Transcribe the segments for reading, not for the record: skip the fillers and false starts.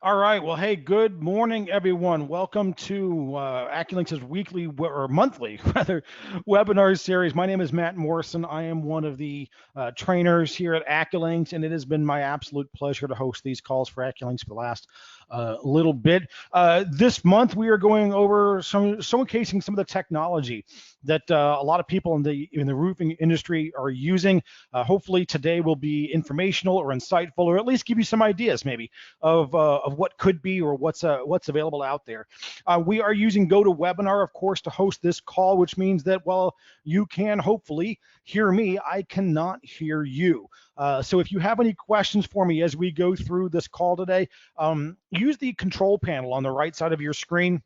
All right. Well, hey, good morning, everyone. Welcome to AccuLynx's weekly or monthly, rather, webinar series. My name is Matt Morrison. I am one of the trainers here at AccuLynx, and it has been my absolute pleasure to host these calls for AccuLynx for the last little bit. This month, we are going over showcasing some of the technology that a lot of people in the roofing industry are using. Hopefully, today will be informational or insightful, or at least give you some ideas, maybe of what could be or what's available out there. We are using GoToWebinar, of course, to host this call, which means that while you can hopefully hear me, I cannot hear you. So if you have any questions for me as we go through this call today, use the control panel on the right side of your screen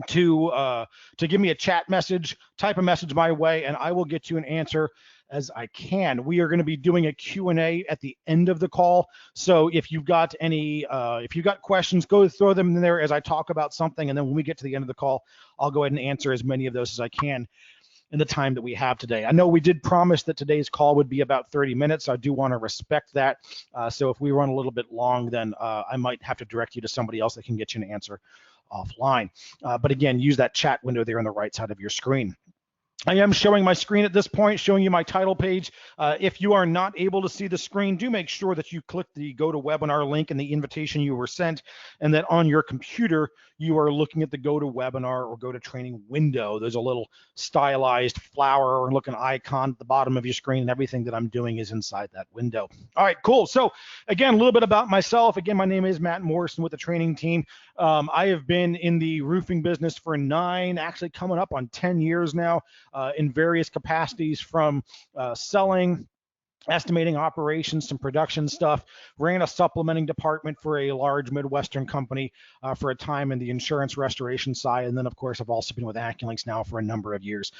to give me a chat message, type a message my way, and I will get you an answer as I can. We are going to be doing a Q&A at the end of the call. So if you've got questions, go throw them in there as I talk about something. And then when we get to the end of the call, I'll go ahead and answer as many of those as I can in the time that we have today. I know we did promise that today's call would be about 30 minutes. I do want to respect that. So if we run a little bit long, then I might have to direct you to somebody else that can get you an answer offline. But again, use that chat window there on the right side of your screen. I am showing my screen at this point, showing you my title page. If you are not able to see the screen, do make sure that you click the GoToWebinar link in the invitation you were sent, and that on your computer, you are looking at the GoToWebinar or GoToTraining window. There's a little stylized flower looking icon at the bottom of your screen, and everything that I'm doing is inside that window. All right, cool. So again, a little bit about myself. Again, my name is Matt Morrison with the training team. I have been in the roofing business for actually coming up on 10 years now. In various capacities, from selling, estimating operations, some production stuff, ran a supplementing department for a large Midwestern company for a time in the insurance restoration side. And then, of course, I've also been with AccuLynx now for a number of years,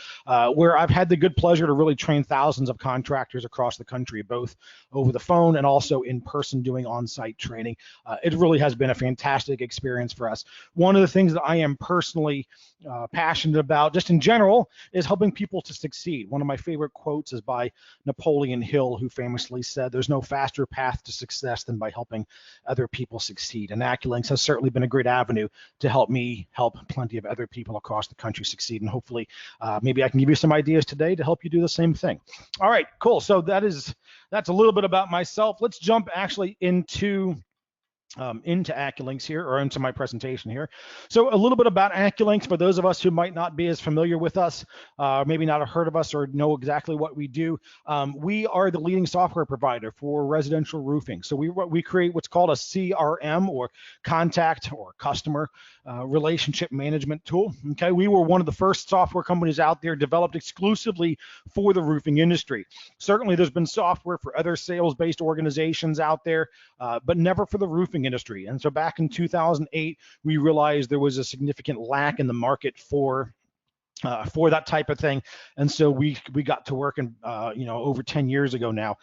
where I've had the good pleasure to really train thousands of contractors across the country, both over the phone and also in person doing on-site training. It really has been a fantastic experience for us. One of the things that I am personally passionate about, just in general, is helping people to succeed. One of my favorite quotes is by Napoleon Hill, who famously said, "There's no faster path to success than by helping other people succeed." And AccuLynx has certainly been a great avenue to help me help plenty of other people across the country succeed. And hopefully, maybe I can give you some ideas today to help you do the same thing. All right, cool. So that's a little bit about myself. Let's jump actually into AccuLynx here, or into my presentation here. So a little bit about AccuLynx for those of us who might not be as familiar with us, maybe not have heard of us or know exactly what we do. We are the leading software provider for residential roofing. So we create what's called a CRM, or contact or customer relationship management tool. Okay, we were one of the first software companies out there developed exclusively for the roofing industry. Certainly there's been software for other sales-based organizations out there, but never for the roofing industry. And so back in 2008, we realized there was a significant lack in the market for that type of thing, and so we got to work in over 10 years ago now,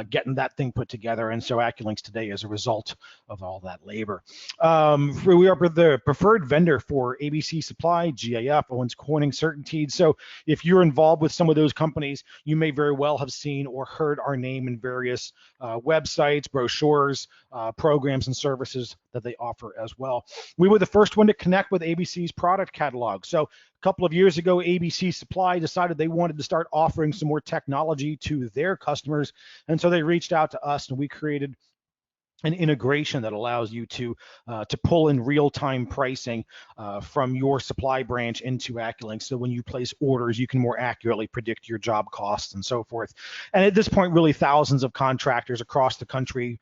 getting that thing put together. And so AccuLynx today is a result of all that labor. We are the preferred vendor for ABC Supply, GAF, Owens Corning, CertainTeed. So if you're involved with some of those companies, you may very well have seen or heard our name in various websites, brochures, programs, and services that they offer as well. We were the first one to connect with ABC's product catalog. So a couple of years ago, ABC Supply decided they wanted to start offering some more technology to their customers, and so they reached out to us, and we created an integration that allows you to pull in real-time pricing from your supply branch into AccuLynx. So when you place orders, you can more accurately predict your job costs and so forth. And at this point, really thousands of contractors across the country,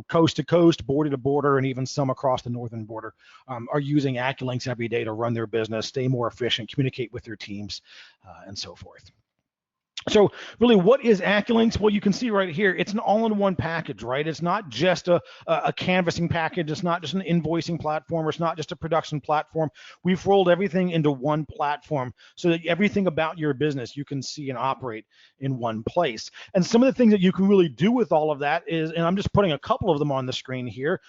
coast to coast, border to border, and even some across the northern border are using AccuLynx every day to run their business, stay more efficient, communicate with their teams, and so forth. So really, what is AccuLynx? Well, you can see right here, it's an all-in-one package, right? It's not just a canvassing package. It's not just an invoicing platform. Or it's not just a production platform. We've rolled everything into one platform so that everything about your business you can see and operate in one place. And some of the things that you can really do with all of that is, and I'm just putting a couple of them on the screen here,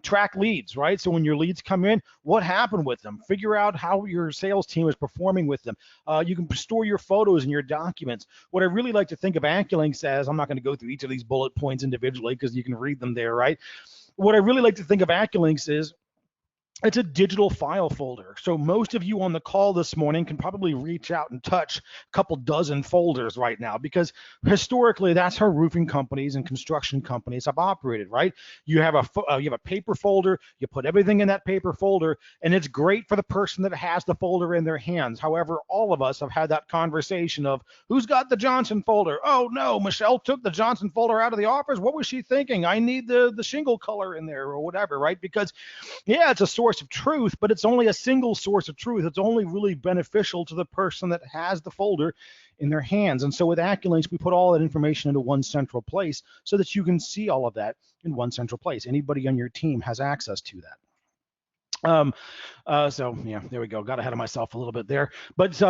track leads, right? So when your leads come in, what happened with them? Figure out how your sales team is performing with them. You can store your photos and your documents. What I really like to think of AccuLynx as, I'm not going to go through each of these bullet points individually because you can read them there, right? what I really like to think of AccuLynx is it's a digital file folder. So most of you on the call this morning can probably reach out and touch a couple dozen folders right now, because historically that's how roofing companies and construction companies have operated, right? You have a paper folder, you put everything in that paper folder, and it's great for the person that has the folder in their hands. However, all of us have had that conversation of who's got the Johnson folder? Oh no, Michelle took the Johnson folder out of the office. What was she thinking? I need the shingle color in there or whatever, right? Because yeah, it's a source of truth, but it's only a single source of truth. It's only really beneficial to the person that has the folder in their hands. And so with AccuLynx, we put all that information into one central place so that you can see all of that in one central place. Anybody on your team has access to that. So yeah, there we go. Got ahead of myself a little bit there, but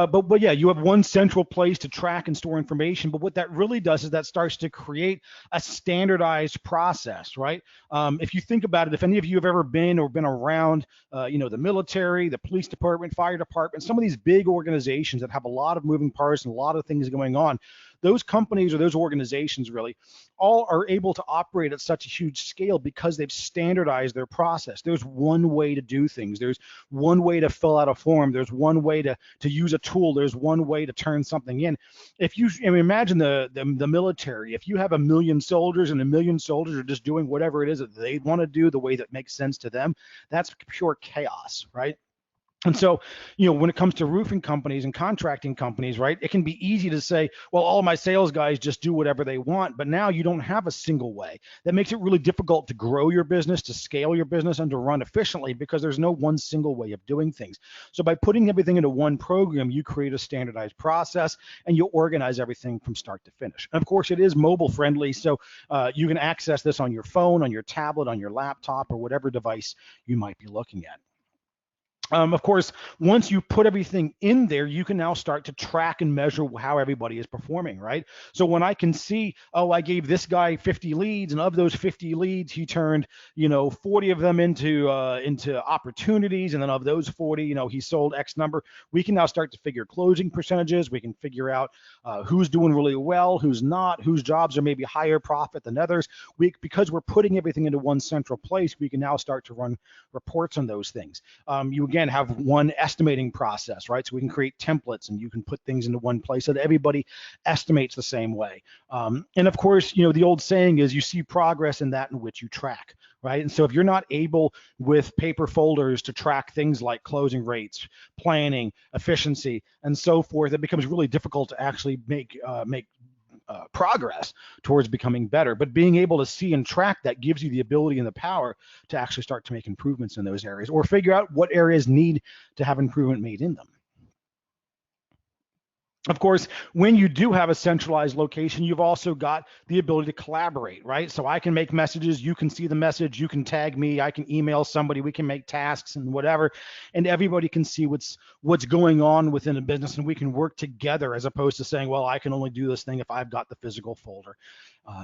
yeah, you have one central place to track and store information. But what that really does is that starts to create a standardized process, right? If you think about it, if any of you have ever been or been around, the military, the police department, fire department, some of these big organizations that have a lot of moving parts and a lot of things going on, those companies or those organizations really all are able to operate at such a huge scale because they've standardized their process. There's one way to do things. There's one way to fill out a form. There's one way to use a tool. There's one way to turn something in. If you imagine the military, if you have 1 million soldiers and 1 million soldiers are just doing whatever it is that they want to do the way that makes sense to them, that's pure chaos, right? And so, when it comes to roofing companies and contracting companies, right, it can be easy to say, well, all of my sales guys just do whatever they want. But now you don't have a single way. That makes it really difficult to grow your business, to scale your business, and to run efficiently because there's no one single way of doing things. So by putting everything into one program, you create a standardized process and you organize everything from start to finish. And of course, it is mobile friendly. So you can access this on your phone, on your tablet, on your laptop, or whatever device you might be looking at. Of course, once you put everything in there, you can now start to track and measure how everybody is performing, right? So when I can see, oh, I gave this guy 50 leads, and of those 50 leads, he turned, 40 of them into opportunities, and then of those 40, he sold X number. We can now start to figure closing percentages. We can figure out who's doing really well, who's not, whose jobs are maybe higher profit than others. Because we're putting everything into one central place, we can now start to run reports on those things. You again have one estimating process, right? So we can create templates and you can put things into one place so that everybody estimates the same way. And of course, the old saying is you see progress in that in which you track, right? And so if you're not able with paper folders to track things like closing rates, planning, efficiency, and so forth, it becomes really difficult to actually make progress towards becoming better. But being able to see and track that gives you the ability and the power to actually start to make improvements in those areas or figure out what areas need to have improvement made in them. Of course, when you do have a centralized location, you've also got the ability to collaborate, right? So I can make messages, you can see the message, you can tag me, I can email somebody, we can make tasks and whatever, and everybody can see what's going on within a business, and we can work together as opposed to saying, well, I can only do this thing if I've got the physical folder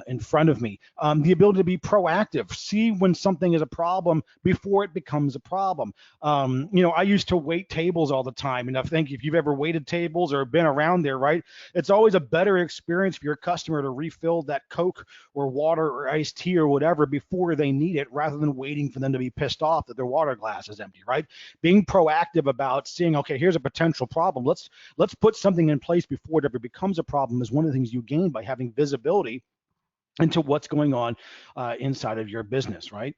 in front of me. The ability to be proactive, see when something is a problem before it becomes a problem. I used to wait tables all the time, and I think if you've ever waited tables or been around there, right, it's always a better experience for your customer to refill that Coke or water or iced tea or whatever before they need it, rather than waiting for them to be pissed off that their water glass is empty, right? Being proactive about seeing, okay, here's a potential problem. Let's put something in place before it ever becomes a problem is one of the things you gain by having visibility into what's going on inside of your business, right?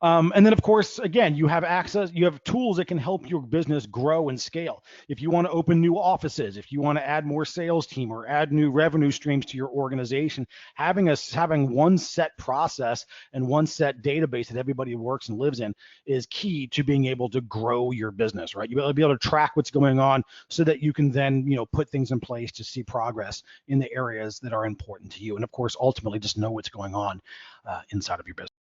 And then, of course, again, you have access, you have tools that can help your business grow and scale. If you want to open new offices, if you want to add more sales team or add new revenue streams to your organization, having one set process and one set database that everybody works and lives in is key to being able to grow your business, right? You'll be able to track what's going on so that you can then, put things in place to see progress in the areas that are important to you. And of course, ultimately just know what's going on inside of your business.